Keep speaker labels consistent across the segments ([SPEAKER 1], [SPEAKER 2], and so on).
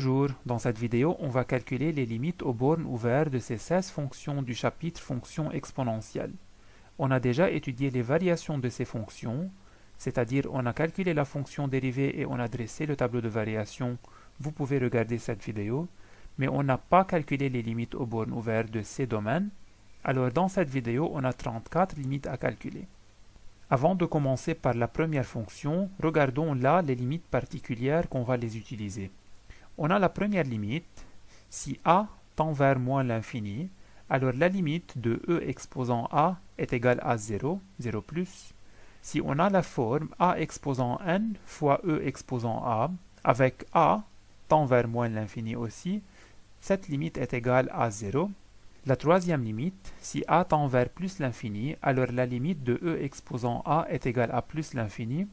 [SPEAKER 1] Bonjour, dans cette vidéo, on va calculer les limites aux bornes ouvertes de ces 16 fonctions du chapitre fonctions exponentielles. On a déjà étudié les variations de ces fonctions, c'est-à-dire on a calculé la fonction dérivée et on a dressé le tableau de variation. Vous pouvez regarder cette vidéo, mais on n'a pas calculé les limites aux bornes ouvertes de ces domaines. Alors dans cette vidéo, on a 34 limites à calculer. Avant de commencer par la première fonction, regardons là les limites particulières qu'on va les utiliser. On a la première limite, si a tend vers moins l'infini, alors la limite de e exposant a est égale à 0, 0 plus. Si on a la forme a exposant n fois e exposant a, avec a tend vers moins l'infini aussi, cette limite est égale à 0. La troisième limite, si a tend vers plus l'infini, alors la limite de e exposant a est égale à plus l'infini.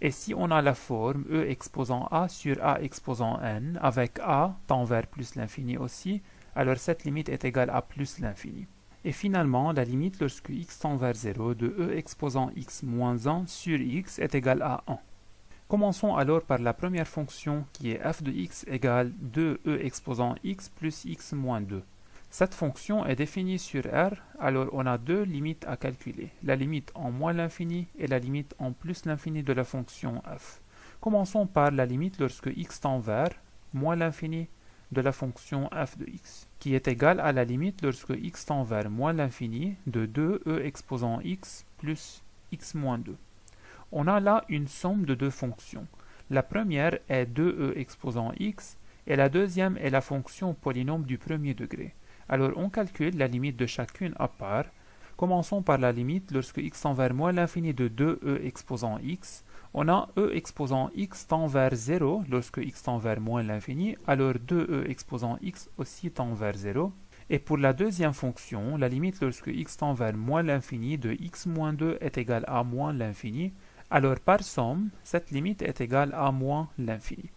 [SPEAKER 1] Et si on a la forme e exposant a sur a exposant n, avec a tend vers plus l'infini aussi, alors cette limite est égale à plus l'infini. Et finalement, la limite lorsque x tend vers 0 de e exposant x moins 1 sur x est égale à 1. Commençons alors par la première fonction qui est f de x égale 2e exposant x plus x moins 2. Cette fonction est définie sur R, alors on a deux limites à calculer, la limite en moins l'infini et la limite en plus l'infini de la fonction f. Commençons par la limite lorsque x tend vers moins l'infini de la fonction f de x, qui est égale à la limite lorsque x tend vers moins l'infini de 2e exposant x plus x moins 2. On a là une somme de deux fonctions. La première est 2e exposant x et la deuxième est la fonction polynôme du premier degré. Alors on calcule la limite de chacune à part. Commençons par la limite lorsque x tend vers moins l'infini de 2e exposant x. On a e exposant x tend vers 0 lorsque x tend vers moins l'infini, alors 2e exposant x aussi tend vers 0. Et pour la deuxième fonction, la limite lorsque x tend vers moins l'infini de x moins 2 est égale à moins l'infini, alors par somme, cette limite est égale à moins l'infini.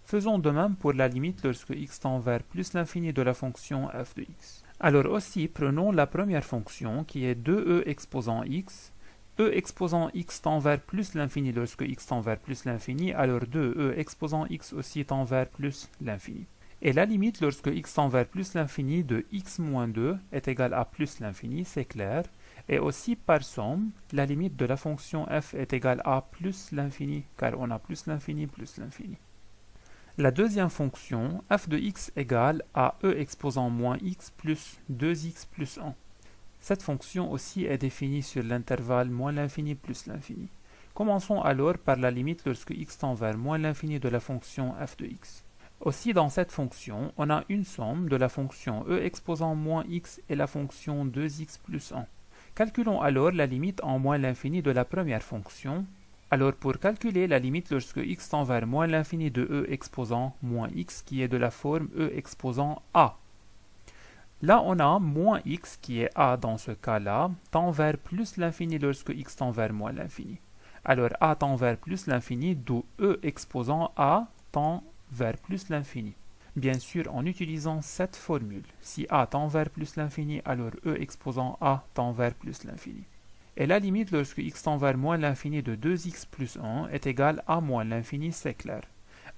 [SPEAKER 1] Faisons de même pour la limite lorsque x tend vers plus l'infini de la fonction f de x. Alors aussi, prenons la première fonction qui est 2e exposant x. e exposant x tend vers plus l'infini lorsque x tend vers plus l'infini, alors 2e exposant x aussi tend vers plus l'infini. Et la limite lorsque x tend vers plus l'infini de x moins 2 est égale à plus l'infini, c'est clair. Et aussi par somme, la limite de la fonction f est égale à plus l'infini, car on a plus l'infini plus l'infini. La deuxième fonction, f de x égale à e exposant moins x plus 2x plus 1. Cette fonction aussi est définie sur l'intervalle moins l'infini plus l'infini. Commençons alors par la limite lorsque x tend vers moins l'infini de la fonction f de x. Aussi dans cette fonction, on a une somme de la fonction e exposant moins x et la fonction 2x plus 1. Calculons alors la limite en moins l'infini de la première fonction. Alors pour calculer la limite lorsque x tend vers moins l'infini de e exposant moins x qui est de la forme e exposant a. Là on a moins x qui est a dans ce cas-là tend vers plus l'infini lorsque x tend vers moins l'infini. Alors a tend vers plus l'infini d'où e exposant a tend vers plus l'infini. Bien sûr en utilisant cette formule. Si a tend vers plus l'infini alors e exposant a tend vers plus l'infini. Et la limite lorsque x tend vers moins l'infini de 2x plus 1 est égale à moins l'infini, c'est clair.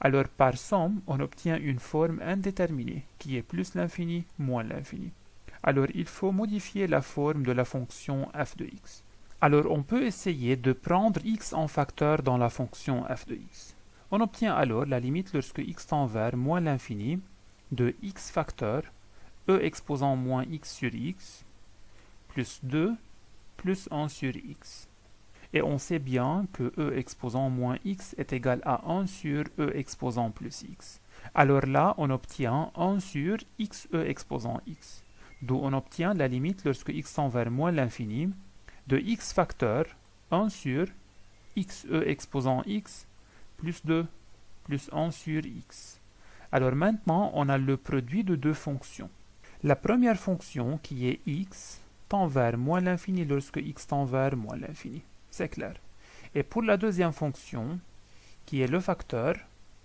[SPEAKER 1] Alors par somme, on obtient une forme indéterminée, qui est plus l'infini, moins l'infini. Alors il faut modifier la forme de la fonction f de x. Alors on peut essayer de prendre x en facteur dans la fonction f de x. On obtient alors la limite lorsque x tend vers moins l'infini de x facteur, e exposant moins x sur x, plus 2, plus 1 sur x. Et on sait bien que e exposant moins x est égal à 1 sur e exposant plus x. Alors là, on obtient 1 sur x e exposant x. D'où on obtient la limite lorsque x tend vers moins l'infini de x facteur 1 sur x e exposant x plus 2 plus 1 sur x. Alors maintenant, on a le produit de deux fonctions. La première fonction qui est x tend vers moins l'infini lorsque x tend vers moins l'infini. C'est clair. Et pour la deuxième fonction, qui est le facteur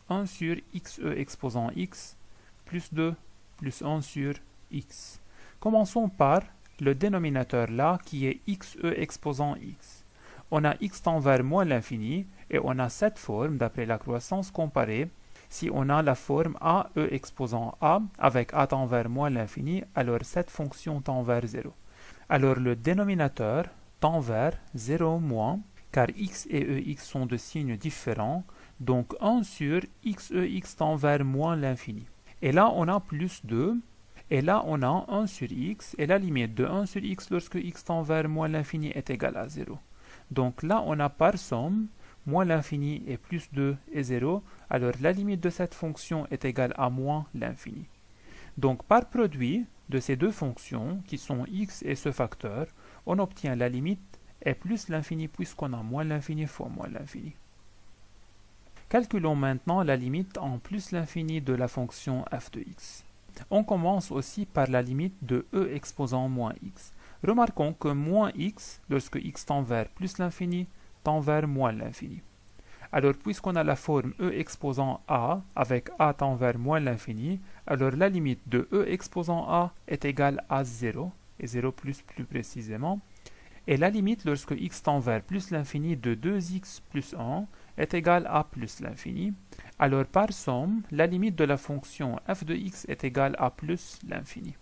[SPEAKER 1] 1 sur xe exposant x plus 2 plus 1 sur x. Commençons par le dénominateur là qui est xe exposant x. On a x tend vers moins l'infini et on a cette forme d'après la croissance comparée Si on a la forme a, e exposant a, avec a tend vers moins l'infini, alors cette fonction tend vers 0. Alors le dénominateur tend vers 0 moins, car x et ex sont de signes différents, donc 1 sur xex tend vers moins l'infini. Et là, on a plus 2, et là, on a 1 sur x, et la limite de 1 sur x lorsque x tend vers moins l'infini est égale à 0. Donc là, on a par somme, moins l'infini et plus 2 est 0, alors la limite de cette fonction est égale à moins l'infini. Donc par produit de ces deux fonctions, qui sont x et ce facteur, on obtient la limite est plus l'infini puisqu'on a moins l'infini fois moins l'infini. Calculons maintenant la limite en plus l'infini de la fonction f de x. On commence aussi par la limite de e exposant moins x. Remarquons que moins x, lorsque x tend vers plus l'infini, tend vers moins l'infini. Alors, puisqu'on a la forme e exposant a, avec a tend vers moins l'infini, alors la limite de e exposant a est égale à 0, et 0 plus précisément, et la limite lorsque x tend vers plus l'infini de 2x plus 1 est égale à plus l'infini. Alors, par somme, la limite de la fonction f de x est égale à plus l'infini.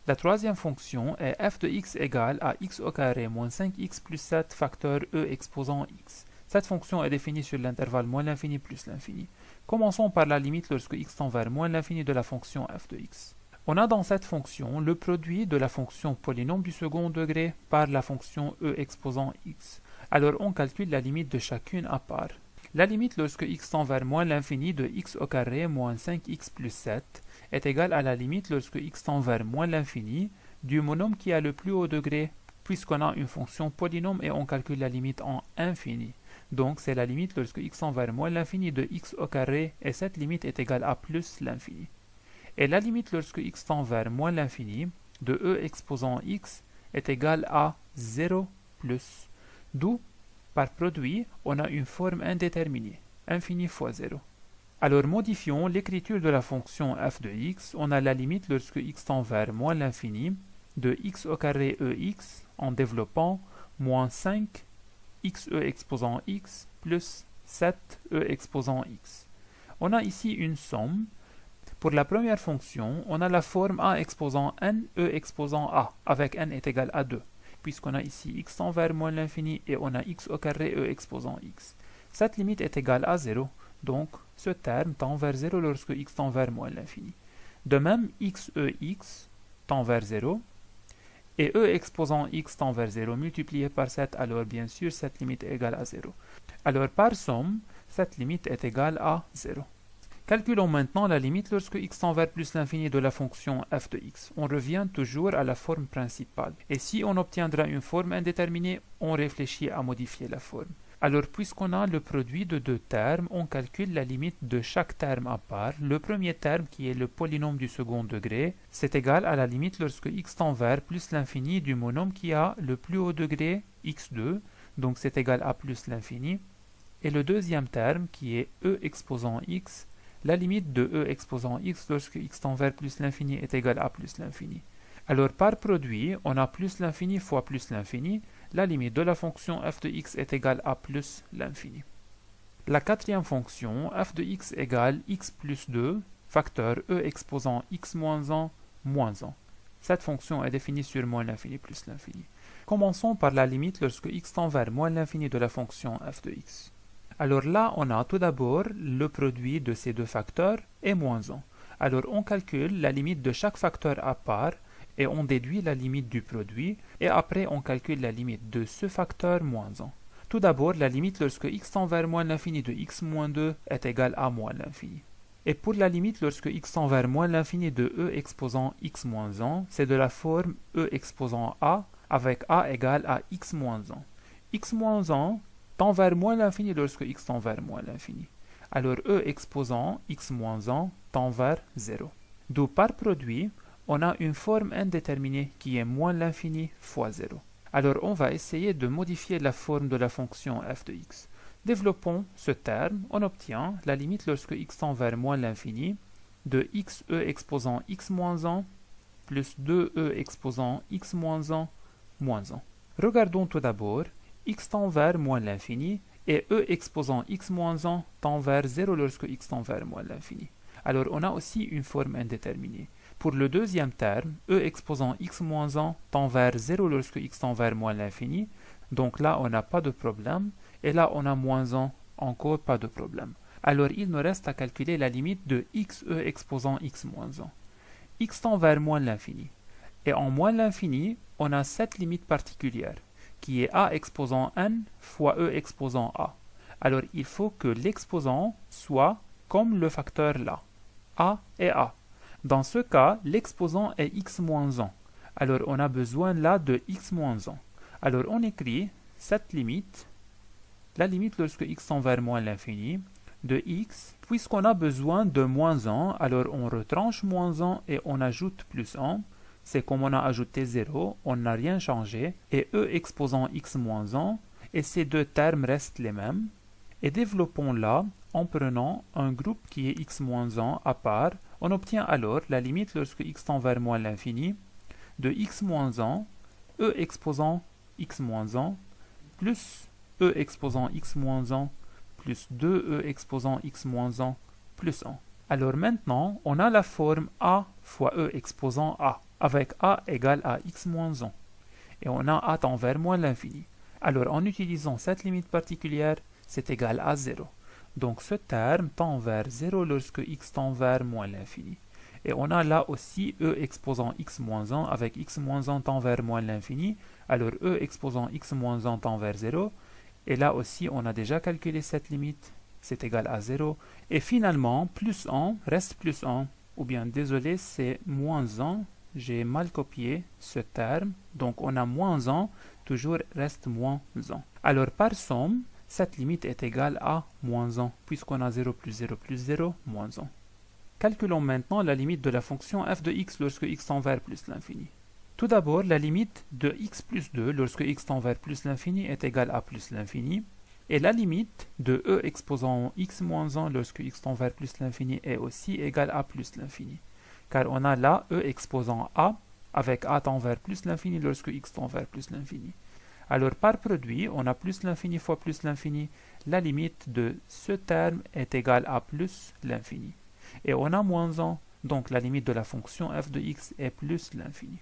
[SPEAKER 1] La troisième fonction est f de x égale à x au carré moins 5x plus 7 facteur e exposant x. Cette fonction est définie sur l'intervalle moins l'infini plus l'infini. Commençons par la limite lorsque x tend vers moins l'infini de la fonction f de x. On a dans cette fonction le produit de la fonction polynôme du second degré par la fonction e exposant x. Alors on calcule la limite de chacune à part. La limite lorsque x tend vers moins l'infini de x au carré moins 5x plus 7 est égale à la limite lorsque x tend vers moins l'infini du monôme qui a le plus haut degré, puisqu'on a une fonction polynôme et on calcule la limite en infini. Donc c'est la limite lorsque x tend vers moins l'infini de x au carré, et cette limite est égale à plus l'infini. Et la limite lorsque x tend vers moins l'infini de e exposant x est égale à 0 plus, d'où, par produit, on a une forme indéterminée, infini fois 0. Alors modifions l'écriture de la fonction f de x, on a la limite lorsque x tend vers moins l'infini de x au carré ex en développant moins 5 xe exposant x plus 7 e exposant x. On a ici une somme. Pour la première fonction, on a la forme a exposant n, e exposant a, avec n est égal à 2, puisqu'on a ici x tend vers moins l'infini et on a x au carré e exposant x. Cette limite est égale à 0, donc ce terme tend vers 0 lorsque x tend vers moins l'infini. De même, xex tend vers 0, et e exposant x tend vers 0 multiplié par 7, alors bien sûr cette limite est égale à 0. Alors par somme, cette limite est égale à 0. Calculons maintenant la limite lorsque x tend vers plus l'infini de la fonction f de x. On revient toujours à la forme principale. Et si on obtiendra une forme indéterminée, on réfléchit à modifier la forme. Alors puisqu'on a le produit de deux termes, on calcule la limite de chaque terme à part. Le premier terme, qui est le polynôme du second degré, c'est égal à la limite lorsque x tend vers plus l'infini du monôme qui a le plus haut degré, x2, donc c'est égal à plus l'infini. Et le deuxième terme, qui est e exposant x, la limite de e exposant x lorsque x tend vers plus l'infini est égale à plus l'infini. Alors par produit, on a plus l'infini fois plus l'infini. La limite de la fonction f de x est égale à plus l'infini. La quatrième fonction, f de x égale x plus 2, facteur e exposant x moins 1, moins 1. Cette fonction est définie sur moins l'infini plus l'infini. Commençons par la limite lorsque x tend vers moins l'infini de la fonction f de x. Alors là, on a tout d'abord le produit de ces deux facteurs et moins 1. Alors on calcule la limite de chaque facteur à part et on déduit la limite du produit, et après on calcule la limite de ce facteur moins 1. Tout d'abord, la limite lorsque x tend vers moins l'infini de x moins 2 est égale à moins l'infini. Et pour la limite lorsque x tend vers moins l'infini de e exposant x moins 1, c'est de la forme e exposant a, avec a égale à x moins 1. x moins 1 tend vers moins l'infini lorsque x tend vers moins l'infini. Alors e exposant x moins 1 tend vers 0. D'où par produit, on a une forme indéterminée qui est moins l'infini fois 0. Alors on va essayer de modifier la forme de la fonction f de x. Développons ce terme, on obtient la limite lorsque x tend vers moins l'infini de xe exposant x moins 1 plus 2e exposant x moins 1 moins 1. Regardons tout d'abord, x tend vers moins l'infini et e exposant x moins 1 tend vers 0 lorsque x tend vers moins l'infini. Alors on a aussi une forme indéterminée. Pour le deuxième terme, e exposant x moins 1 tend vers 0 lorsque x tend vers moins l'infini. Donc là, on n'a pas de problème. Et là, on a moins 1, encore pas de problème. Alors il nous reste à calculer la limite de x e exposant x moins 1. X tend vers moins l'infini. Et en moins l'infini, on a cette limite particulière, qui est a exposant n fois e exposant a. Alors il faut que l'exposant soit comme le facteur là, a et a. Dans ce cas, l'exposant est x moins 1. Alors on a besoin là de x moins 1. Alors on écrit cette limite, la limite lorsque x tend vers moins l'infini, de x, puisqu'on a besoin de moins 1, alors on retranche moins 1 et on ajoute plus 1. C'est comme on a ajouté 0, on n'a rien changé, et e exposant x moins 1, et ces deux termes restent les mêmes. Et développons-la en prenant un groupe qui est x moins 1 à part. On obtient alors la limite lorsque x tend vers moins l'infini de x moins 1, e exposant x moins 1, plus e exposant x moins 1, plus 2e exposant x moins 1, plus 1. Alors maintenant, on a la forme a fois e exposant a, avec a égale à x moins 1. Et on a a tend vers moins l'infini. Alors en utilisant cette limite particulière, c'est égal à 0. Donc ce terme tend vers 0 lorsque x tend vers moins l'infini. Et on a là aussi e exposant x moins 1 avec x moins 1 tend vers moins l'infini. Alors e exposant x moins 1 tend vers 0. Et là aussi, on a déjà calculé cette limite. C'est égal à 0. Et finalement, plus 1 reste plus 1. Ou bien, désolé, c'est moins 1. J'ai mal copié ce terme. Donc on a moins 1, toujours reste moins 1. Alors par somme, cette limite est égale à moins 1, puisqu'on a 0 plus 0 plus 0, moins 1. Calculons maintenant la limite de la fonction f de x lorsque x tend vers plus l'infini. Tout d'abord, la limite de x plus 2 lorsque x tend vers plus l'infini est égale à plus l'infini. Et la limite de e exposant x moins 1 lorsque x tend vers plus l'infini est aussi égale à plus l'infini. Car on a là e exposant a avec a tend vers plus l'infini lorsque x tend vers plus l'infini. Alors par produit, on a plus l'infini fois plus l'infini. La limite de ce terme est égale à plus l'infini. Et on a moins 1, donc la limite de la fonction f de x est plus l'infini.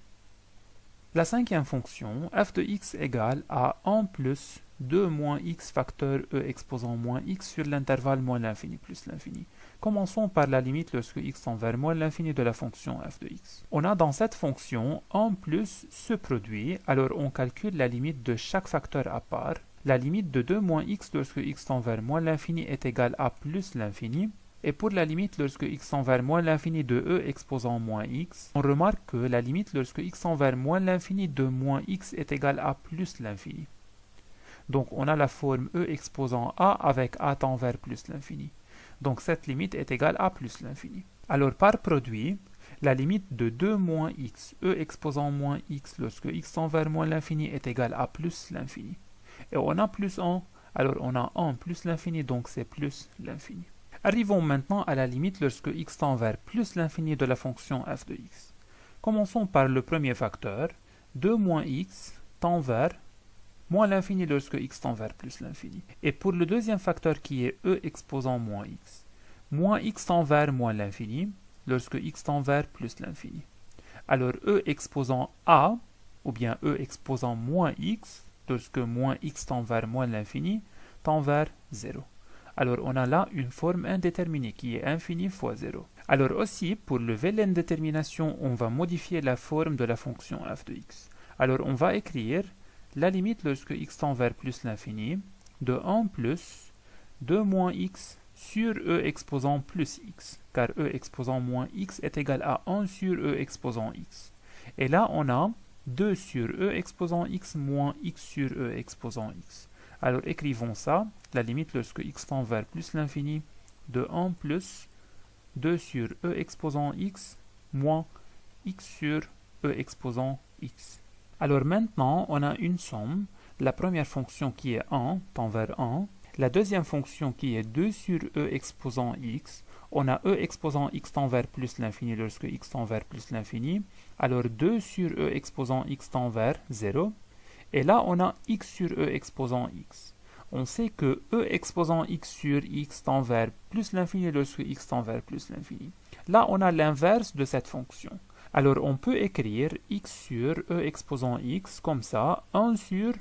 [SPEAKER 1] La cinquième fonction, f de x égale à 1 plus 2 moins x facteur e exposant moins x sur l'intervalle moins l'infini plus l'infini. Commençons par la limite lorsque x tend vers moins l'infini de la fonction f de x. On a dans cette fonction 1 plus ce produit, alors on calcule la limite de chaque facteur à part. La limite de 2 moins x lorsque x tend vers moins l'infini est égale à plus l'infini. Et pour la limite lorsque x tend vers moins l'infini de e exposant moins x, on remarque que la limite lorsque x tend vers moins l'infini de moins x est égale à plus l'infini. Donc on a la forme e exposant a avec a tend vers plus l'infini. Donc cette limite est égale à plus l'infini. Alors par produit, la limite de 2 moins x, e exposant moins x lorsque x tend vers moins l'infini est égale à plus l'infini. Et on a plus 1, alors on a 1 plus l'infini, donc c'est plus l'infini. Arrivons maintenant à la limite lorsque x tend vers plus l'infini de la fonction f de x. Commençons par le premier facteur. 2 moins x tend vers moins l'infini lorsque x tend vers plus l'infini. Et pour le deuxième facteur qui est e exposant moins x tend vers moins l'infini lorsque x tend vers plus l'infini. Alors e exposant a, ou bien e exposant moins x, lorsque moins x tend vers moins l'infini, tend vers 0. Alors on a là une forme indéterminée qui est infini fois 0. Alors aussi, pour lever l'indétermination, on va modifier la forme de la fonction f de x. Alors on va écrire la limite lorsque x tend vers plus l'infini de 1 plus 2 moins x sur e exposant plus x, car e exposant moins x est égal à 1 sur e exposant x. Et là, on a 2 sur e exposant x moins x sur e exposant x. Alors écrivons ça, la limite lorsque x tend vers plus l'infini de 1 plus 2 sur e exposant x moins x sur e exposant x. Alors maintenant, on a une somme. La première fonction qui est 1 tend vers 1. La deuxième fonction qui est 2 sur e exposant x. On a e exposant x tend vers plus l'infini lorsque x tend vers plus l'infini. Alors 2 sur e exposant x tend vers 0. Et là, on a x sur e exposant x. on sait que e exposant x sur x tend vers plus l'infini lorsque x tend vers plus l'infini. Là, on a l'inverse de cette fonction. Alors, on peut écrire x sur e exposant x comme ça, 1 sur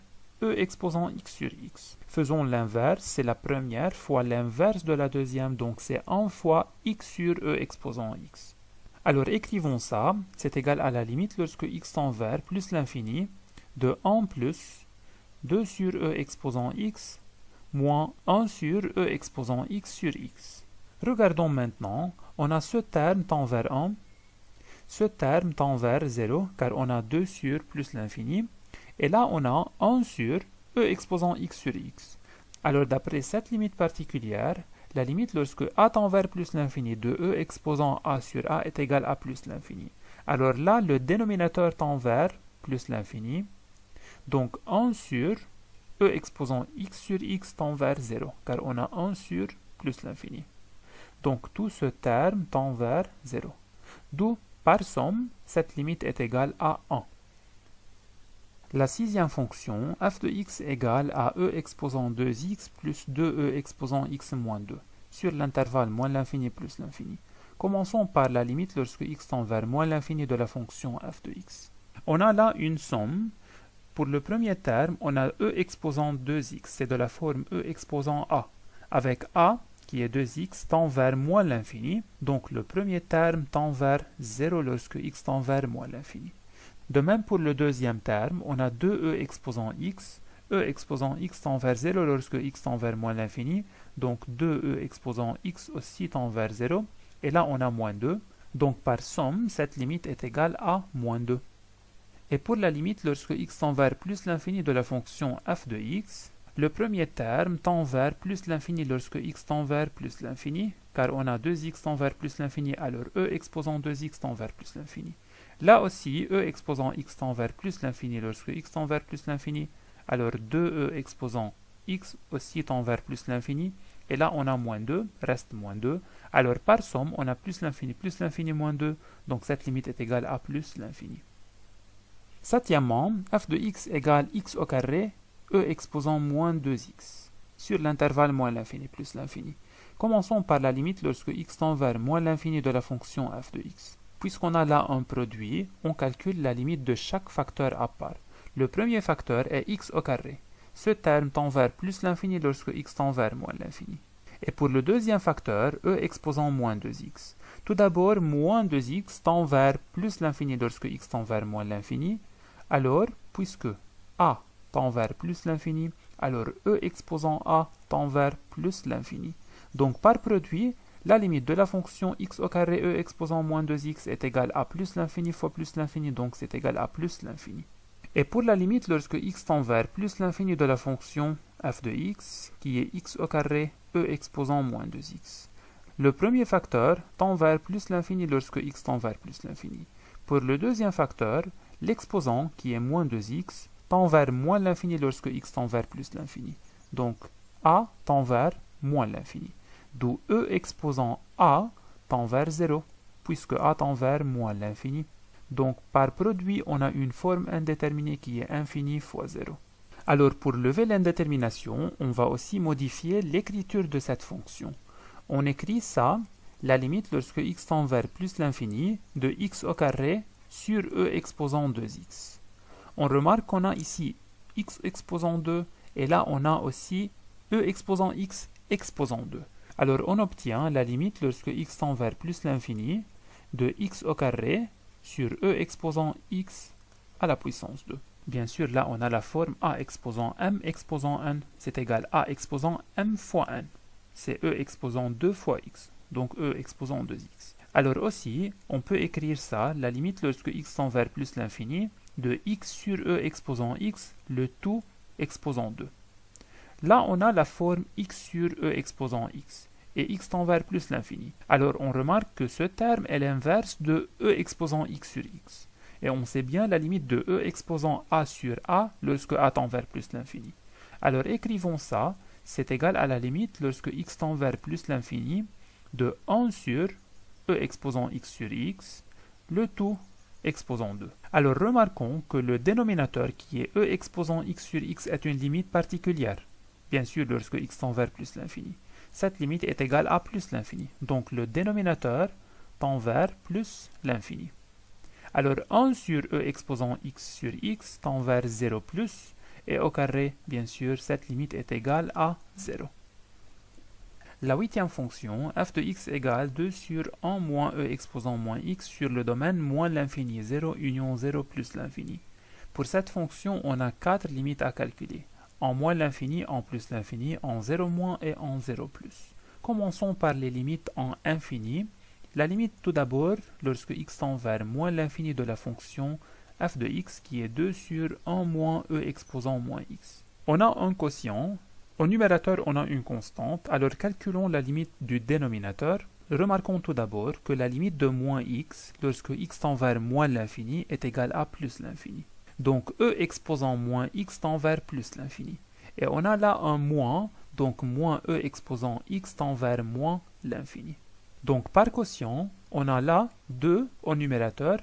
[SPEAKER 1] e exposant x sur x. Faisons l'inverse, c'est la première fois l'inverse de la deuxième, donc c'est 1 fois x sur e exposant x. Alors, écrivons ça, c'est égal à la limite lorsque x tend vers plus l'infini, de 1 plus 2 sur e exposant x, moins 1 sur e exposant x sur x. Regardons maintenant, on a ce terme tend vers 1, ce terme tend vers 0, car on a 2 sur plus l'infini, et là on a 1 sur e exposant x sur x. Alors d'après cette limite particulière, la limite lorsque a tend vers plus l'infini de e exposant a sur a est égal à plus l'infini. Alors là, le dénominateur tend vers plus l'infini, donc 1 sur e exposant x sur x tend vers 0, car on a 1 sur plus l'infini. Donc tout ce terme tend vers 0. D'où, par somme, cette limite est égale à 1. La sixième fonction, f de x égale à e exposant 2x plus 2e exposant x moins 2, sur l'intervalle moins l'infini plus l'infini. Commençons par la limite lorsque x tend vers moins l'infini de la fonction f de x. On a là une somme. Pour le premier terme, on a e exposant 2x, c'est de la forme e exposant a, avec a, qui est 2x, tend vers moins l'infini, donc le premier terme tend vers 0 lorsque x tend vers moins l'infini. De même pour le deuxième terme, on a 2e exposant x tend vers 0 lorsque x tend vers moins l'infini, donc 2e exposant x aussi tend vers 0, et là on a moins 2, donc par somme, cette limite est égale à moins 2. Et pour la limite lorsque x tend vers plus l'infini de la fonction f de x, le premier terme tend vers plus l'infini lorsque x tend vers plus l'infini, car on a 2x tend vers plus l'infini, alors e exposant 2x tend vers plus l'infini. Là aussi, e exposant x tend vers plus l'infini lorsque x tend vers plus l'infini, alors 2e exposant x aussi tend vers plus l'infini, et là on a moins 2, reste moins 2, alors par somme on a plus l'infini moins 2, donc cette limite est égale à plus l'infini. Septièmement, f de x égale x au carré, e exposant moins 2x, sur l'intervalle moins l'infini plus l'infini. Commençons par la limite lorsque x tend vers moins l'infini de la fonction f de x. Puisqu'on a là un produit, on calcule la limite de chaque facteur à part. Le premier facteur est x au carré. Ce terme tend vers plus l'infini lorsque x tend vers moins l'infini. Et pour le deuxième facteur, e exposant moins 2x. Tout d'abord, moins 2x tend vers plus l'infini lorsque x tend vers moins l'infini. Alors, puisque a tend vers plus l'infini, alors e exposant a tend vers plus l'infini. Donc par produit, la limite de la fonction x au carré e exposant moins 2x est égale à plus l'infini fois plus l'infini, donc c'est égal à plus l'infini. Et pour la limite lorsque x tend vers plus l'infini de la fonction f de x, qui est x au carré e exposant moins 2x. Le premier facteur tend vers plus l'infini lorsque x tend vers plus l'infini. Pour le deuxième facteur, l'exposant, qui est moins 2x, tend vers moins l'infini lorsque x tend vers plus l'infini. Donc, a tend vers moins l'infini. D'où e exposant a tend vers 0, puisque a tend vers moins l'infini. Donc, par produit, on a une forme indéterminée qui est infini fois 0. Alors, pour lever l'indétermination, on va aussi modifier l'écriture de cette fonction. On écrit ça, la limite lorsque x tend vers plus l'infini, de x au carré sur e exposant 2x. On remarque qu'on a ici x exposant 2, et là on a aussi e exposant x exposant 2. Alors on obtient la limite lorsque x tend vers plus l'infini, de x au carré sur e exposant x à la puissance 2. Bien sûr, là on a la forme a exposant m exposant n, c'est égal à exposant m fois n. C'est e exposant 2 fois x, donc e exposant 2x. Alors aussi, on peut écrire ça, la limite lorsque x tend vers plus l'infini, de x sur e exposant x, le tout exposant 2. Là, on a la forme x sur e exposant x, et x tend vers plus l'infini. Alors, on remarque que ce terme est l'inverse de e exposant x sur x. Et on sait bien la limite de e exposant a sur a lorsque a tend vers plus l'infini. Alors, écrivons ça, c'est égal à la limite lorsque x tend vers plus l'infini, de 1 sur e exposant x sur x, le tout exposant 2. Alors remarquons que le dénominateur qui est e exposant x sur x est une limite particulière. bien sûr lorsque x tend vers plus l'infini. Cette limite est égale à plus l'infini. Donc le dénominateur tend vers plus l'infini. Alors 1 sur e exposant x sur x tend vers 0 plus, et au carré, bien sûr, cette limite est égale à 0. La huitième fonction, f de x égale 2 sur 1 moins e exposant moins x sur le domaine moins l'infini, 0 union 0 plus l'infini. Pour cette fonction, on a 4 limites à calculer. En moins l'infini, en plus l'infini, en 0 moins et en 0 plus. Commençons par les limites en infini. La limite tout d'abord, lorsque x tend vers moins l'infini de la fonction f de x qui est 2 sur 1 moins e exposant moins x. On a un quotient. Au numérateur, on a une constante. Alors calculons la limite du dénominateur. Remarquons tout d'abord que la limite de moins x, lorsque x tend vers moins l'infini, est égale à plus l'infini. Donc e exposant moins x tend vers plus l'infini. Et on a là un moins, donc moins e exposant x tend vers moins l'infini. Donc par quotient, on a là 2 au numérateur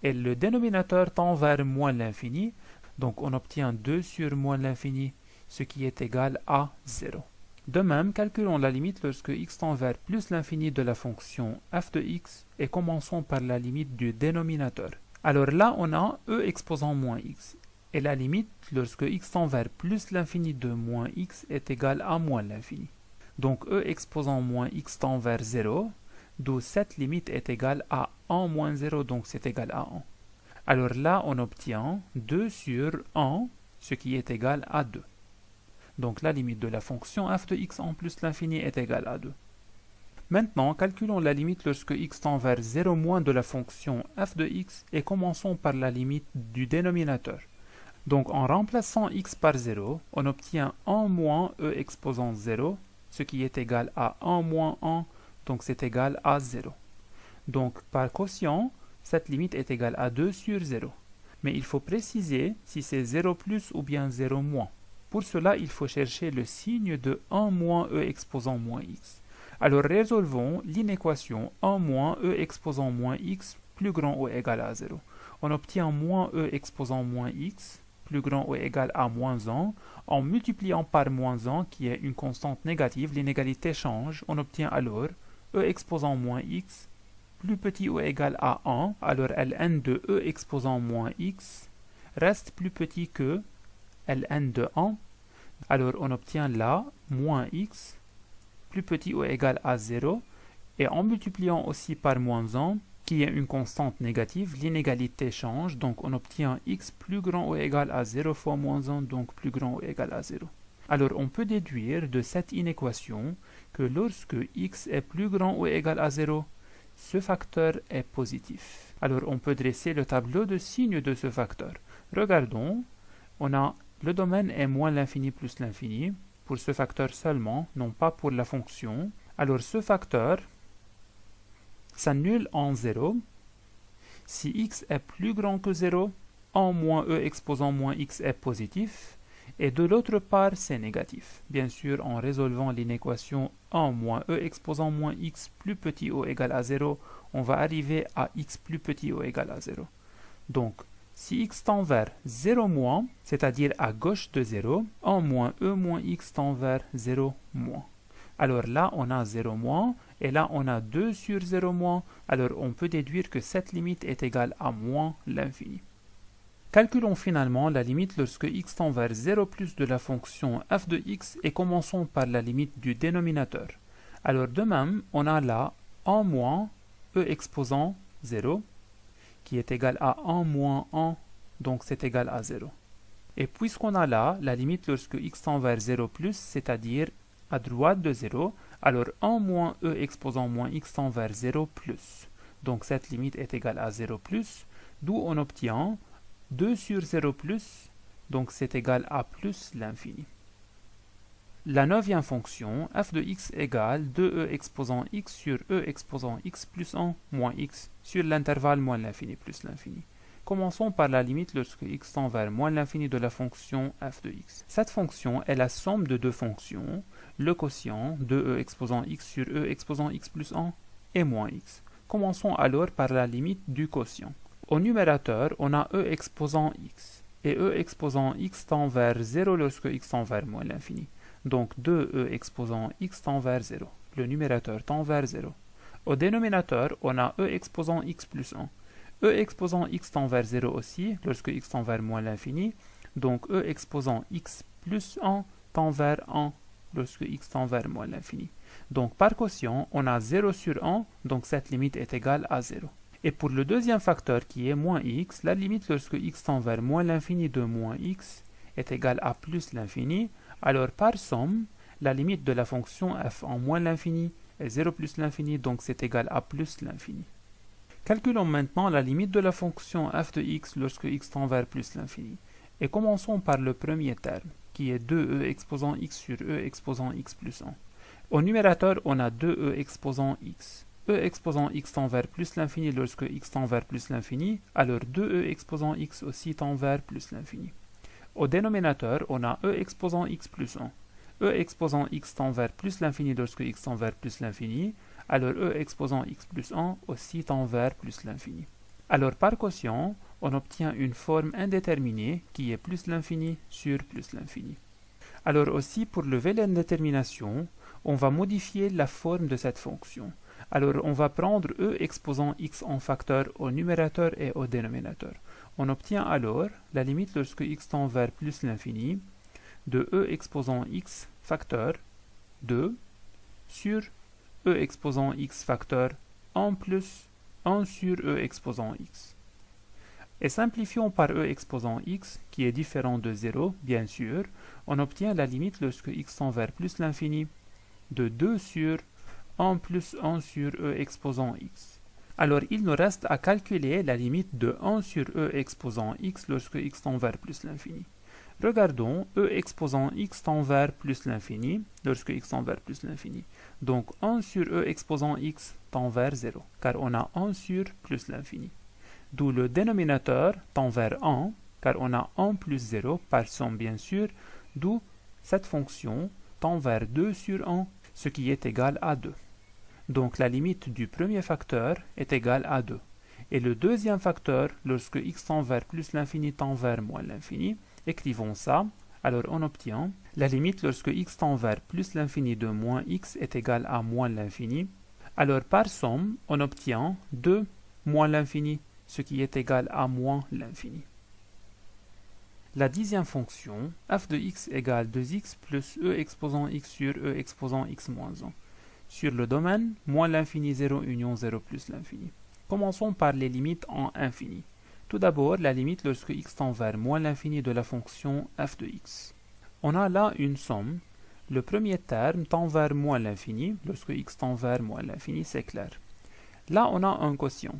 [SPEAKER 1] et le dénominateur tend vers moins l'infini. Donc on obtient 2 sur moins l'infini, ce qui est égal à 0. De même, calculons la limite lorsque x tend vers plus l'infini de la fonction f de x et commençons par la limite du dénominateur. Alors là, on a e exposant moins x. Et la limite lorsque x tend vers plus l'infini de moins x est égal à moins l'infini. Donc e exposant moins x tend vers 0, d'où cette limite est égale à 1 moins 0, donc c'est égal à 1. Alors là, on obtient 2 sur 1, ce qui est égal à 2. Donc la limite de la fonction f de x en plus l'infini est égale à 2. Maintenant, calculons la limite lorsque x tend vers 0 moins de la fonction f de x et commençons par la limite du dénominateur. Donc en remplaçant x par 0, on obtient 1 moins e exposant 0, ce qui est égal à 1 moins 1, donc c'est égal à 0. Donc par quotient, cette limite est égale à 2 sur 0. Mais il faut préciser si c'est 0 plus ou bien 0 moins. Pour cela, il faut chercher le signe de 1 moins e exposant moins x. Alors résolvons l'inéquation 1 moins e exposant moins x plus grand ou égal à 0. On obtient moins e exposant moins x plus grand ou égal à moins 1. En multipliant par moins 1, qui est une constante négative, l'inégalité change. On obtient alors e exposant moins x plus petit ou égal à 1. Alors ln de e exposant moins x reste plus petit que ln de 1. Alors on obtient là moins x plus petit ou égal à 0, et en multipliant aussi par moins 1, qui est une constante négative, l'inégalité change, donc on obtient x plus grand ou égal à 0 fois moins 1, donc plus grand ou égal à 0. Alors on peut déduire de cette inéquation que lorsque x est plus grand ou égal à 0, ce facteur est positif. Alors on peut dresser le tableau de signes de ce facteur. Regardons, on a le domaine est moins l'infini plus l'infini, pour ce facteur seulement, non pas pour la fonction. Alors ce facteur s'annule en 0. Si x est plus grand que 0, 1 moins e exposant moins x est positif, et de l'autre part c'est négatif. Bien sûr, en résolvant l'inéquation 1 moins e exposant moins x plus petit ou égal à 0, on va arriver à x plus petit ou égal à 0. Donc, si x tend vers 0 moins, c'est-à-dire à gauche de 0, 1 moins e moins x tend vers 0 moins. Alors là, on a 0 moins, et là, on a 2 sur 0 moins, alors on peut déduire que cette limite est égale à moins l'infini. Calculons finalement la limite lorsque x tend vers 0 plus de la fonction f de x et commençons par la limite du dénominateur. Alors de même, on a là 1 moins e exposant 0, qui est égal à 1 moins 1, donc c'est égal à 0. Et puisqu'on a là la limite lorsque x tend vers 0 plus, c'est-à-dire à droite de 0, alors 1 moins e exposant moins x tend vers 0 plus. Donc cette limite est égale à 0 plus, d'où on obtient 2 sur 0 plus, donc c'est égal à plus l'infini. La neuvième fonction, f de x égale 2e exposant x sur e exposant x plus 1 moins x sur l'intervalle moins l'infini plus l'infini. Commençons par la limite lorsque x tend vers moins l'infini de la fonction f de x. Cette fonction est la somme de deux fonctions, le quotient 2e exposant x sur e exposant x plus 1 et moins x. Commençons alors par la limite du quotient. Au numérateur, on a e exposant x, et e exposant x tend vers 0 lorsque x tend vers moins l'infini. donc 2e exposant x tend vers 0. Le numérateur tend vers 0. Au dénominateur, on a e exposant x plus 1. e exposant x tend vers 0 aussi, lorsque x tend vers moins l'infini. Donc e exposant x plus 1 tend vers 1, lorsque x tend vers moins l'infini. Donc par quotient, on a 0 sur 1, donc cette limite est égale à 0. Et pour le deuxième facteur qui est moins x, la limite lorsque x tend vers moins l'infini de moins x est égale à plus l'infini. Alors par somme, la limite de la fonction f en moins l'infini est 0 plus l'infini, donc c'est égal à plus l'infini. Calculons maintenant la limite de la fonction f de x lorsque x tend vers plus l'infini. Et commençons par le premier terme, qui est 2e exposant x sur e exposant x plus 1. Au numérateur, on a 2e exposant x. e exposant x tend vers plus l'infini lorsque x tend vers plus l'infini, alors 2e exposant x aussi tend vers plus l'infini. Au dénominateur, on a e exposant x plus 1. e exposant x tend vers plus l'infini lorsque x tend vers plus l'infini, alors e exposant x plus 1 aussi tend vers plus l'infini. Alors par quotient, on obtient une forme indéterminée qui est plus l'infini sur plus l'infini. Alors aussi, pour lever l'indétermination, on va modifier la forme de cette fonction. Alors on va prendre e exposant x en facteur au numérateur et au dénominateur. On obtient alors la limite lorsque x tend vers plus l'infini de e exposant x facteur 2 sur e exposant x facteur 1 plus 1 sur e exposant x. Et simplifions par e exposant x, qui est différent de 0, bien sûr, on obtient la limite lorsque x tend vers plus l'infini de 2 sur 1 plus 1 sur e exposant x. Alors il nous reste à calculer la limite de 1 sur e exposant x lorsque x tend vers plus l'infini. Regardons, e exposant x tend vers plus l'infini lorsque x tend vers plus l'infini. Donc 1 sur e exposant x tend vers 0, car on a 1 sur plus l'infini. D'où le dénominateur tend vers 1, car on a 1 plus 0 par somme bien sûr, d'où cette fonction tend vers 2 sur 1, ce qui est égal à 2. Donc la limite du premier facteur est égale à 2. Et le deuxième facteur, lorsque x tend vers plus l'infini tend vers moins l'infini, écrivons ça. Alors on obtient la limite lorsque x tend vers plus l'infini de moins x est égal à moins l'infini. Alors par somme, on obtient 2 moins l'infini, ce qui est égal à moins l'infini. La dixième fonction, f de x égale 2x plus e exposant x sur e exposant x moins 1. Sur le domaine, moins l'infini 0 union 0 plus l'infini. Commençons par les limites en infini. Tout d'abord, la limite lorsque x tend vers moins l'infini de la fonction f de x. On a là une somme. Le premier terme tend vers moins l'infini. Lorsque x tend vers moins l'infini, c'est clair. Là, on a un quotient.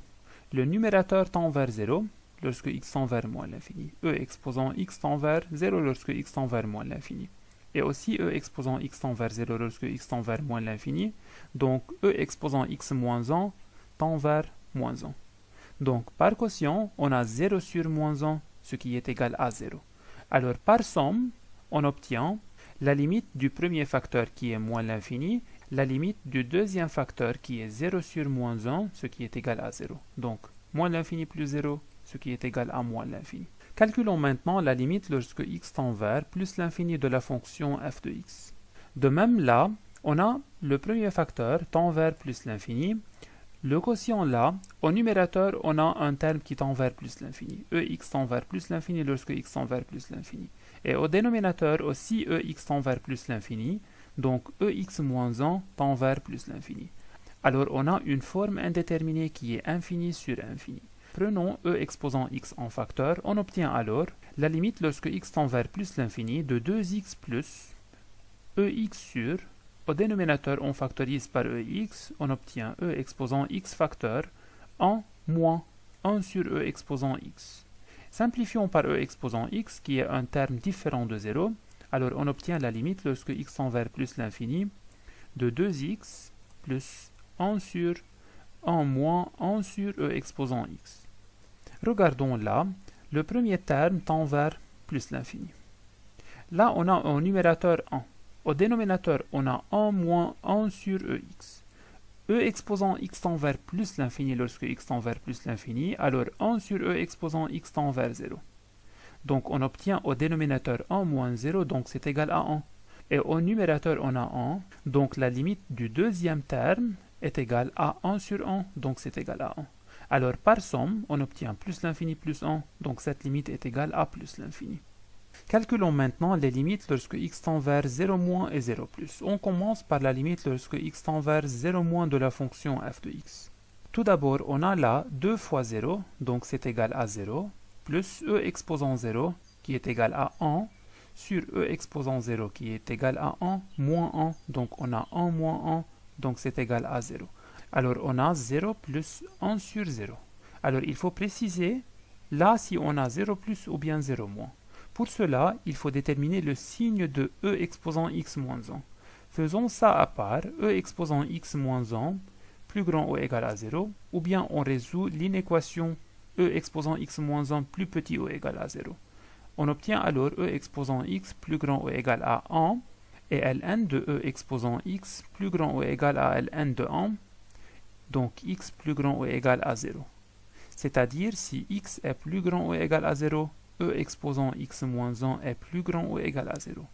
[SPEAKER 1] Le numérateur tend vers 0 lorsque x tend vers moins l'infini. e exposant x tend vers 0 lorsque x tend vers moins l'infini. Et aussi e exposant x tend vers 0 lorsque x tend vers moins l'infini. Donc e exposant x moins 1 tend vers moins 1. Donc par quotient, on a 0 sur moins 1, ce qui est égal à 0. Alors par somme, on obtient la limite du premier facteur qui est moins l'infini, la limite du deuxième facteur qui est 0 sur moins 1, ce qui est égal à 0. Donc moins l'infini plus 0, ce qui est égal à moins l'infini. Calculons maintenant la limite lorsque x tend vers plus l'infini de la fonction f de x. De même là, on a le premier facteur tend vers plus l'infini. Le quotient là, au numérateur, on a un terme qui tend vers plus l'infini. Ex tend vers plus l'infini lorsque x tend vers plus l'infini. Et au dénominateur aussi, ex tend vers plus l'infini. Donc ex moins 1 tend vers plus l'infini. Alors on a une forme indéterminée qui est infini sur infini. Prenons e exposant x en facteur, on obtient alors la limite lorsque x tend vers plus l'infini de 2x plus ex sur, au dénominateur on factorise par ex, on obtient e exposant x facteur 1 moins 1 sur e exposant x. Simplifions par e exposant x qui est un terme différent de 0, alors on obtient la limite lorsque x tend vers plus l'infini de 2x plus 1 sur 1 moins 1 sur e exposant x. Regardons là, le premier terme tend vers plus l'infini. Là, on a un numérateur 1. Au dénominateur, on a 1 moins 1 sur ex. e exposant x tend vers plus l'infini lorsque x tend vers plus l'infini, alors 1 sur e exposant x tend vers 0. Donc on obtient au dénominateur 1 moins 0, donc c'est égal à 1. Et au numérateur, on a 1. Donc la limite du deuxième terme est égale à 1 sur 1. Donc c'est égal à 1. Alors par somme, on obtient plus l'infini plus 1. Donc cette limite est égale à plus l'infini. Calculons maintenant les limites lorsque x tend vers 0- et 0+. On commence par la limite lorsque x tend vers 0- de la fonction f de x. Tout d'abord, on a là 2 fois 0, donc c'est égal à 0, plus e exposant 0, qui est égal à 1, sur e exposant 0, qui est égal à 1, moins 1, donc on a 1 moins 1, donc c'est égal à 0. Alors on a 0 plus 1 sur 0. Alors il faut préciser, là si on a 0 plus ou bien 0 moins. Pour cela, il faut déterminer le signe de e exposant x moins 1. Faisons ça à part, e exposant x moins 1 plus grand ou égal à 0, ou bien on résout l'inéquation e exposant x moins 1 plus petit ou égal à 0. On obtient alors e exposant x plus grand ou égal à 1 et ln de e exposant x plus grand ou égal à ln de 1, donc x plus grand ou égal à 0. C'est-à-dire si x est plus grand ou égal à 0, e exposant x moins 1 est plus grand ou égal à 0.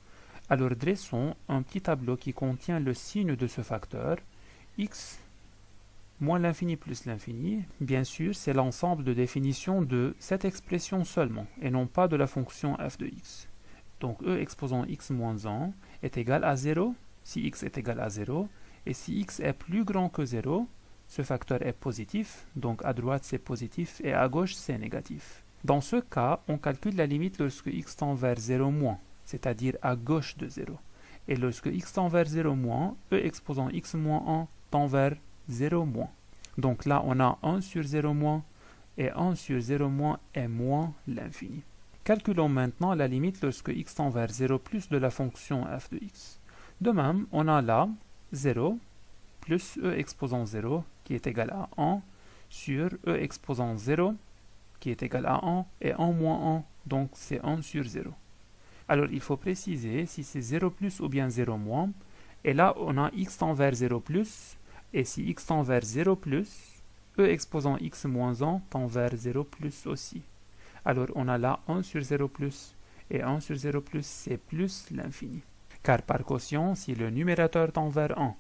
[SPEAKER 1] Alors dressons un petit tableau qui contient le signe de ce facteur, x moins l'infini plus l'infini. Bien sûr, c'est l'ensemble de définitions de cette expression seulement, et non pas de la fonction f de x. Donc e exposant x moins 1 est égal à 0 si x est égal à 0, et si x est plus grand que 0, ce facteur est positif, donc à droite c'est positif et à gauche c'est négatif. Dans ce cas, on calcule la limite lorsque x tend vers 0 moins, c'est-à-dire à gauche de 0. Et lorsque x tend vers 0 moins, e exposant x moins 1 tend vers 0 moins. Donc là, on a 1 sur 0 moins, et 1 sur 0 moins est moins l'infini. Calculons maintenant la limite lorsque x tend vers 0 plus de la fonction f de x. De même, on a là 0 plus e exposant 0 qui est égal à 1 sur e exposant 0 qui est égal à 1 et 1 moins 1, donc c'est 1 sur 0. Alors il faut préciser si c'est 0 plus ou bien 0 moins, et là on a x tend vers 0 plus, et si x tend vers 0 plus, e exposant x moins 1 tend vers 0 plus aussi. Alors on a là 1 sur 0 plus, et 1 sur 0 plus c'est plus l'infini. Car par quotient, si le numérateur tend vers 1,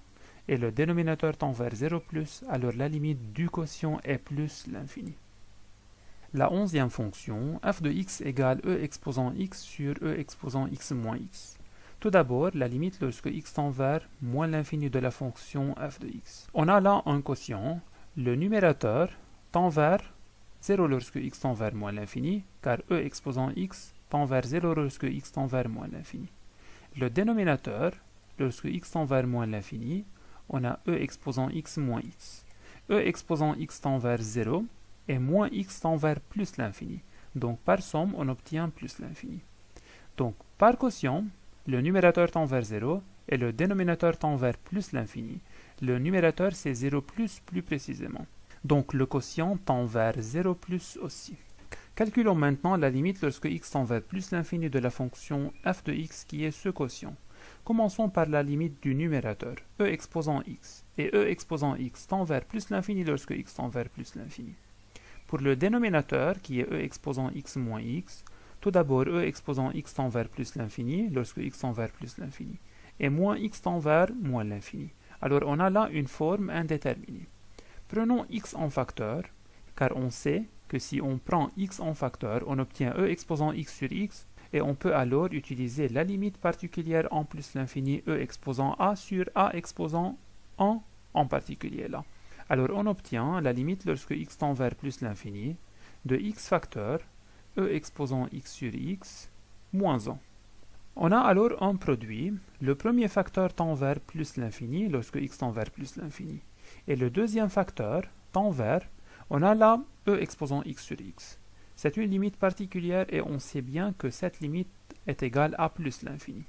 [SPEAKER 1] et le dénominateur tend vers 0 plus, alors la limite du quotient est plus l'infini. La 11e fonction, f de x égale e exposant x sur e exposant x moins x. Tout d'abord, la limite lorsque x tend vers moins l'infini de la fonction f de x. On a là un quotient, le numérateur tend vers 0 lorsque x tend vers moins l'infini, car e exposant x tend vers 0 lorsque x tend vers moins l'infini. Le dénominateur, lorsque x tend vers moins l'infini, on a e exposant x moins x. E exposant x tend vers 0, et moins x tend vers plus l'infini. Donc par somme, on obtient plus l'infini. Donc par quotient, le numérateur tend vers 0 et le dénominateur tend vers plus l'infini. Le numérateur c'est 0 plus précisément. Donc le quotient tend vers 0 plus aussi. Calculons maintenant la limite lorsque x tend vers plus l'infini de la fonction f de x qui est ce quotient. Commençons par la limite du numérateur, e exposant x. Et e exposant x tend vers plus l'infini lorsque x tend vers plus l'infini. Pour le dénominateur, qui est e exposant x moins x, tout d'abord e exposant x tend vers plus l'infini lorsque x tend vers plus l'infini, et moins x tend vers moins l'infini. Alors on a là une forme indéterminée. Prenons x en facteur, car on sait que si on prend x en facteur, on obtient e exposant x sur x, et on peut alors utiliser la limite particulière en plus l'infini e exposant a sur a exposant 1 en particulier là. Alors on obtient la limite lorsque x tend vers plus l'infini de x facteur e exposant x sur x moins 1. On a alors un produit, le premier facteur tend vers plus l'infini lorsque x tend vers plus l'infini, et le deuxième facteur tend vers, on a là e exposant x sur x. C'est une limite particulière et on sait bien que cette limite est égale à plus l'infini.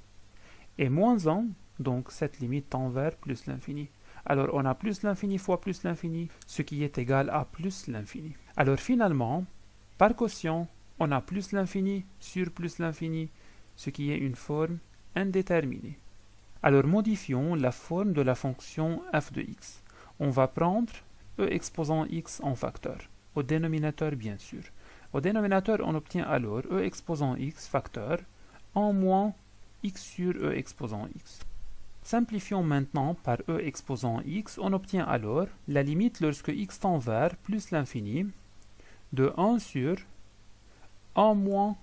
[SPEAKER 1] Et moins 1, donc cette limite tend vers plus l'infini. Alors on a plus l'infini fois plus l'infini, ce qui est égal à plus l'infini. Alors finalement, par quotient, on a plus l'infini sur plus l'infini, ce qui est une forme indéterminée. Alors modifions la forme de la fonction f de x. On va prendre e exposant x en facteur, au dénominateur bien sûr. Au dénominateur, on obtient alors e exposant x facteur 1 moins x sur e exposant x. Simplifions maintenant par e exposant x, on obtient alors la limite lorsque x tend vers plus l'infini de 1 sur 1 moins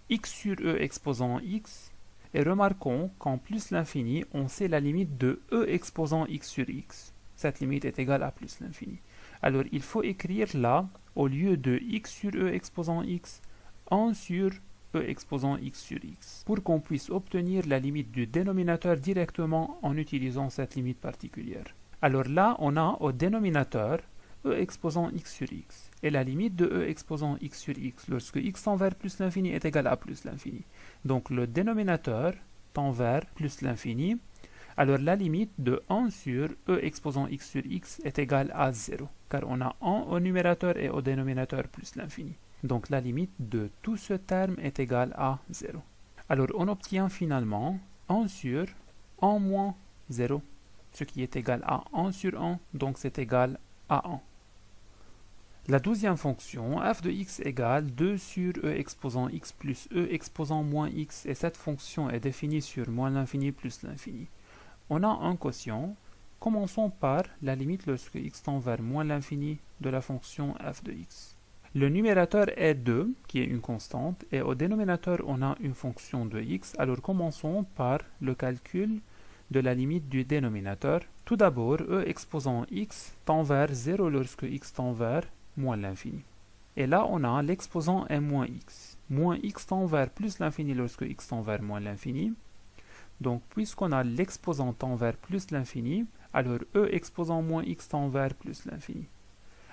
[SPEAKER 1] x sur e exposant x, et remarquons qu'en plus l'infini, on sait la limite de e exposant x sur x. Cette limite est égale à plus l'infini. Alors il faut écrire là, au lieu de x sur e exposant x, 1 sur e exposant x sur x, pour qu'on puisse obtenir la limite du dénominateur directement en utilisant cette limite particulière. Alors là, on a au dénominateur e exposant x sur x, et la limite de e exposant x sur x lorsque x tend vers plus l'infini est égal à plus l'infini. Donc le dénominateur tend vers plus l'infini, alors la limite de 1 sur e exposant x sur x est égale à 0, car on a 1 au numérateur et au dénominateur plus l'infini. Donc la limite de tout ce terme est égale à 0. Alors on obtient finalement 1 sur 1 moins 0, ce qui est égal à 1 sur 1, donc c'est égal à 1. La douzième fonction, f de x égale 2 sur e exposant x plus e exposant moins x, et cette fonction est définie sur moins l'infini plus l'infini. On a un quotient. Commençons par la limite lorsque x tend vers moins l'infini de la fonction f de x. Le numérateur est 2, qui est une constante, et au dénominateur on a une fonction de x. Alors commençons par le calcul de la limite du dénominateur. Tout d'abord, e exposant x tend vers 0 lorsque x tend vers moins l'infini. Et là on a l'exposant est moins x. Moins x tend vers plus l'infini lorsque x tend vers moins l'infini. Donc puisqu'on a l'exposant tend vers plus l'infini, alors e exposant moins x tend vers plus l'infini.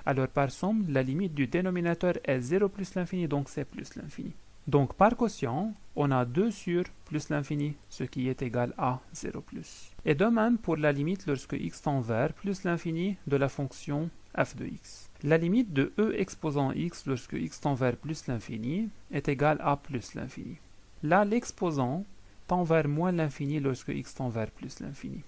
[SPEAKER 1] Alors par somme, la limite du dénominateur est 0 plus l'infini, donc c'est plus l'infini. Donc par quotient, on a 2 sur plus l'infini, ce qui est égal à 0 plus. Et de même pour la limite lorsque x tend vers plus l'infini de la fonction f de x. La limite de e exposant x lorsque x tend vers plus l'infini est égale à plus l'infini. Là, l'exposant tend vers moins l'infini lorsque x tend vers plus l'infini.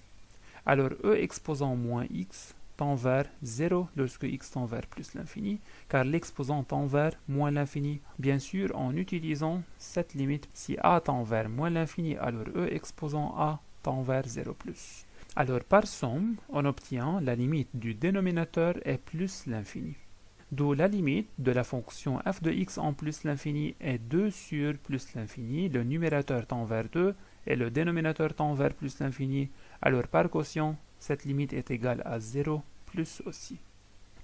[SPEAKER 1] Alors e exposant moins x tend vers 0 lorsque x tend vers plus l'infini, car l'exposant tend vers moins l'infini, bien sûr en utilisant cette limite. Si a tend vers moins l'infini, alors e exposant a tend vers 0 plus. Alors par somme, on obtient la limite du dénominateur est plus l'infini. D'où la limite de la fonction f de x en plus l'infini est 2 sur plus l'infini, le numérateur tend vers 2 et le dénominateur tend vers plus l'infini, alors par quotient, cette limite est égale à 0 plus aussi.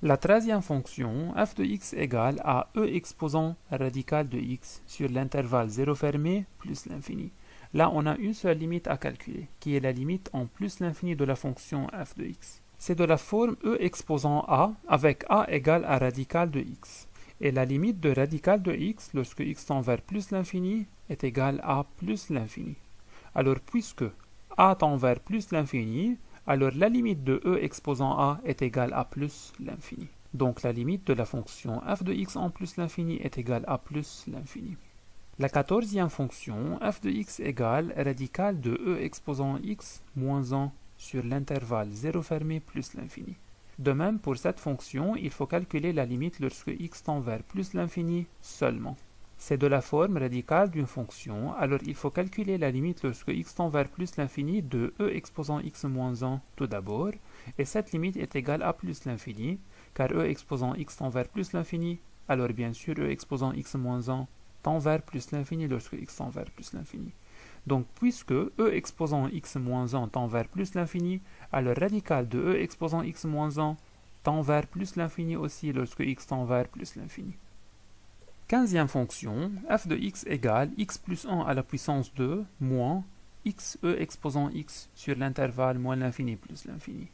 [SPEAKER 1] La 13e fonction, f de x égale à e exposant radical de x sur l'intervalle 0 fermé plus l'infini. Là, on a une seule limite à calculer, qui est la limite en plus l'infini de la fonction f de x. C'est de la forme e exposant a avec a égale à radical de x. Et la limite de radical de x lorsque x tend vers plus l'infini est égale à plus l'infini. Alors puisque a tend vers plus l'infini, alors la limite de e exposant a est égale à plus l'infini. Donc la limite de la fonction f de x en plus l'infini est égale à plus l'infini. La 14e fonction, f de x égale radical de e exposant x moins 1 sur l'intervalle 0 fermé plus l'infini. De même, pour cette fonction, il faut calculer la limite lorsque x tend vers plus l'infini seulement. C'est de la forme radicale d'une fonction, alors il faut calculer la limite lorsque x tend vers plus l'infini de e exposant x moins 1 tout d'abord, et cette limite est égale à plus l'infini, car e exposant x tend vers plus l'infini, alors bien sûr e exposant x moins 1 tend vers plus l'infini lorsque x tend vers plus l'infini. Donc puisque e exposant x moins 1 tend vers plus l'infini, alors radical de e exposant x moins 1 tend vers plus l'infini aussi lorsque x tend vers plus l'infini. 15e fonction, f de x égale x plus 1 à la puissance 2 moins x e exposant x sur l'intervalle moins l'infini plus l'infini.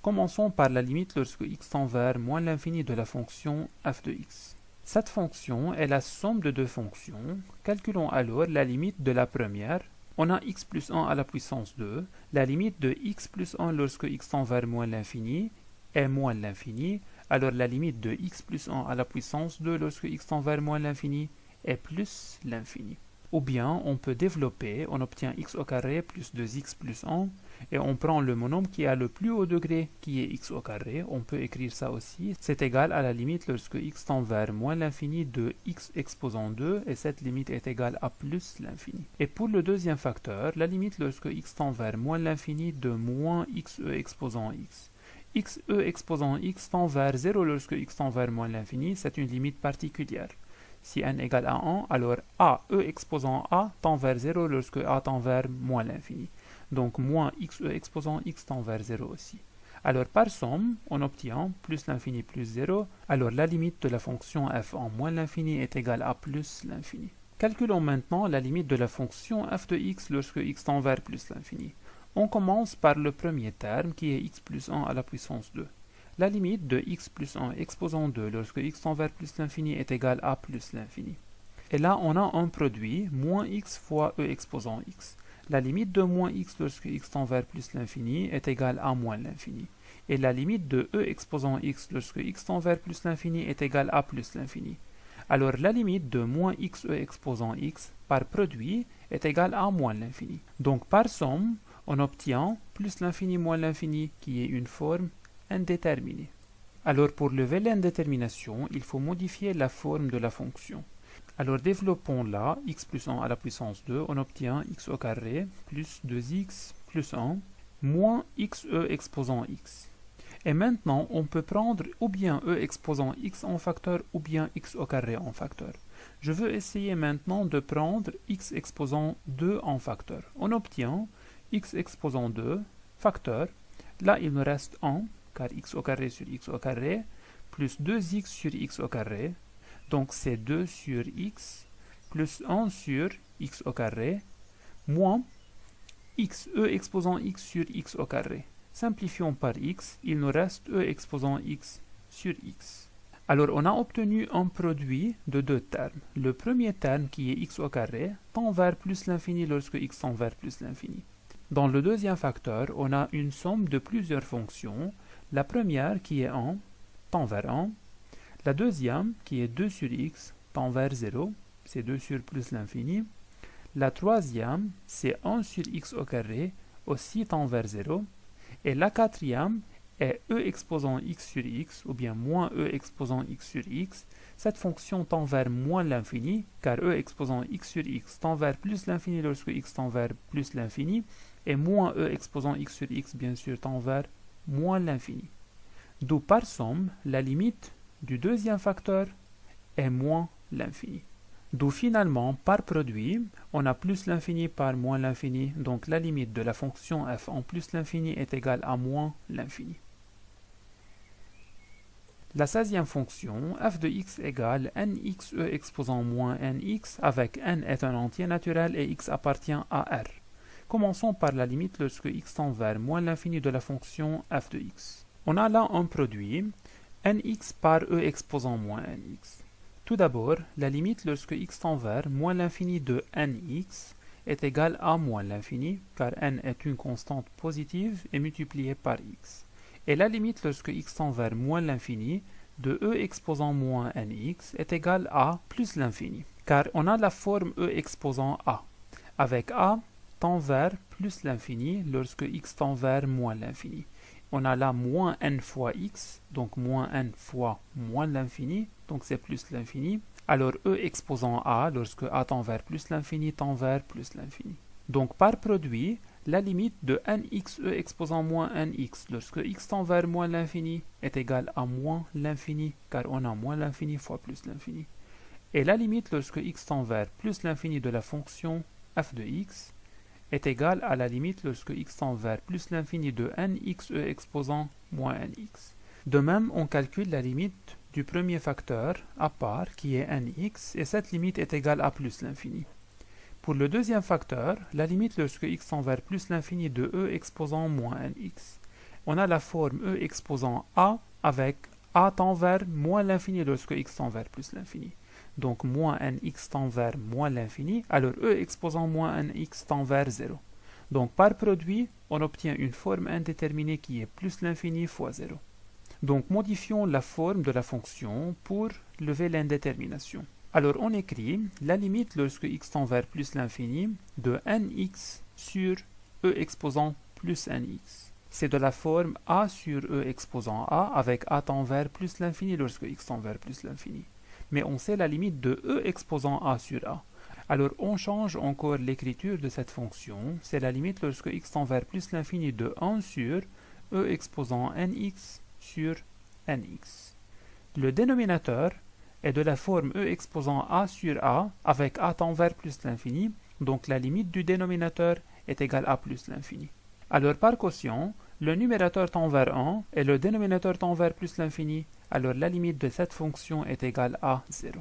[SPEAKER 1] Commençons par la limite lorsque x tend vers moins l'infini de la fonction f de x. Cette fonction est la somme de deux fonctions. Calculons alors la limite de la première. On a x plus 1 à la puissance 2. La limite de x plus 1 lorsque x tend vers moins l'infini est moins l'infini. Alors la limite de x plus 1 à la puissance 2 lorsque x tend vers moins l'infini est plus l'infini. Ou bien on peut développer, on obtient x au carré plus 2x plus 1, et on prend le monôme qui a le plus haut degré, qui est x au carré, on peut écrire ça aussi, c'est égal à la limite lorsque x tend vers moins l'infini de x exposant 2, et cette limite est égale à plus l'infini. Et pour le deuxième facteur, la limite lorsque x tend vers moins l'infini de moins xe exposant x. Xe exposant x tend vers 0 lorsque x tend vers moins l'infini, c'est une limite particulière. Si n égale à 1, alors a, e exposant a, tend vers 0 lorsque a tend vers moins l'infini. Donc moins xe exposant x tend vers 0 aussi. Alors par somme, on obtient plus l'infini plus 0, alors la limite de la fonction f en moins l'infini est égale à plus l'infini. Calculons maintenant la limite de la fonction f de x lorsque x tend vers plus l'infini. On commence par le premier terme qui est x plus 1 à la puissance 2. La limite de x plus 1 exposant 2 lorsque x tend vers plus l'infini est égale à plus l'infini. Et là, on a un produit, moins x fois e exposant x. La limite de moins x lorsque x tend vers plus l'infini est égale à moins l'infini. Et la limite de e exposant x lorsque x tend vers plus l'infini est égale à plus l'infini. Alors la limite de moins xe exposant x par produit est égale à moins l'infini. Donc par somme, on obtient plus l'infini moins l'infini qui est une forme indéterminée. Alors pour lever l'indétermination, il faut modifier la forme de la fonction. Alors développons-la, x plus 1 à la puissance 2, on obtient x au carré plus 2x plus 1 moins xe exposant x. Et maintenant, on peut prendre ou bien e exposant x en facteur ou bien x au carré en facteur. Je veux essayer maintenant de prendre x exposant 2 en facteur. On obtient x exposant 2 facteur. Là, il nous reste 1, car x au carré sur x au carré, plus 2x sur x au carré. Donc c'est 2 sur x, plus 1 sur x au carré, moins x, e exposant x sur x au carré. Simplifions par x, il nous reste e exposant x sur x. Alors on a obtenu un produit de deux termes. Le premier terme qui est x au carré tend vers plus l'infini lorsque x tend vers plus l'infini. Dans le deuxième facteur, on a une somme de plusieurs fonctions. La première qui est 1 tend vers 1. La deuxième qui est 2 sur x tend vers 0. C'est 2 sur plus l'infini. La troisième, c'est 1 sur x au carré, aussi tend vers 0. Et la quatrième est e exposant x sur x, ou bien moins e exposant x sur x. Cette fonction tend vers moins l'infini, car e exposant x sur x tend vers plus l'infini lorsque x tend vers plus l'infini, et moins e exposant x sur x, bien sûr, tend vers moins l'infini. D'où par somme, la limite du deuxième facteur est moins l'infini. D'où finalement, par produit, on a plus l'infini par moins l'infini, donc la limite de la fonction f en plus l'infini est égale à moins l'infini. La 16e fonction, f de x égale nxe exposant moins nx, avec n est un entier naturel et x appartient à R. Commençons par la limite lorsque x tend vers moins l'infini de la fonction f de x. On a là un produit, nx par e exposant moins nx. Tout d'abord, la limite lorsque x tend vers moins l'infini de nx est égale à moins l'infini, car n est une constante positive et multipliée par x. Et la limite lorsque x tend vers moins l'infini de e exposant moins nx est égale à plus l'infini, car on a la forme e exposant a, avec a tend vers plus l'infini lorsque x tend vers moins l'infini. On a là moins n fois x, donc moins n fois moins l'infini, donc c'est plus l'infini. Alors e exposant a, lorsque a tend vers plus l'infini, tend vers plus l'infini. Donc par produit, la limite de nxe exposant moins nx, lorsque x tend vers moins l'infini, est égale à moins l'infini, car on a moins l'infini fois plus l'infini. Et la limite lorsque x tend vers plus l'infini de la fonction f de x, est égale à la limite lorsque x tend vers plus l'infini de nxe exposant moins nx. De même, on calcule la limite du premier facteur à part, qui est nx, et cette limite est égale à plus l'infini. Pour le deuxième facteur, la limite lorsque x tend vers plus l'infini de e exposant moins nx. On a la forme e exposant a avec a tend vers moins l'infini lorsque x tend vers plus l'infini. Donc moins nx tend vers moins l'infini, alors e exposant moins nx tend vers 0. Donc par produit, on obtient une forme indéterminée qui est plus l'infini fois 0. Donc modifions la forme de la fonction pour lever l'indétermination. Alors on écrit la limite lorsque x tend vers plus l'infini de nx sur e exposant plus nx. C'est de la forme a sur e exposant a avec a tend vers plus l'infini lorsque x tend vers plus l'infini. Mais on sait la limite de e exposant a sur a. Alors on change encore l'écriture de cette fonction. C'est la limite lorsque x tend vers plus l'infini de 1 sur e exposant nx sur nx. Le dénominateur est de la forme e exposant a sur a avec a tend vers plus l'infini, donc la limite du dénominateur est égale à plus l'infini. Alors par quotient, le numérateur tend vers 1 et le dénominateur tend vers plus l'infini, alors la limite de cette fonction est égale à 0.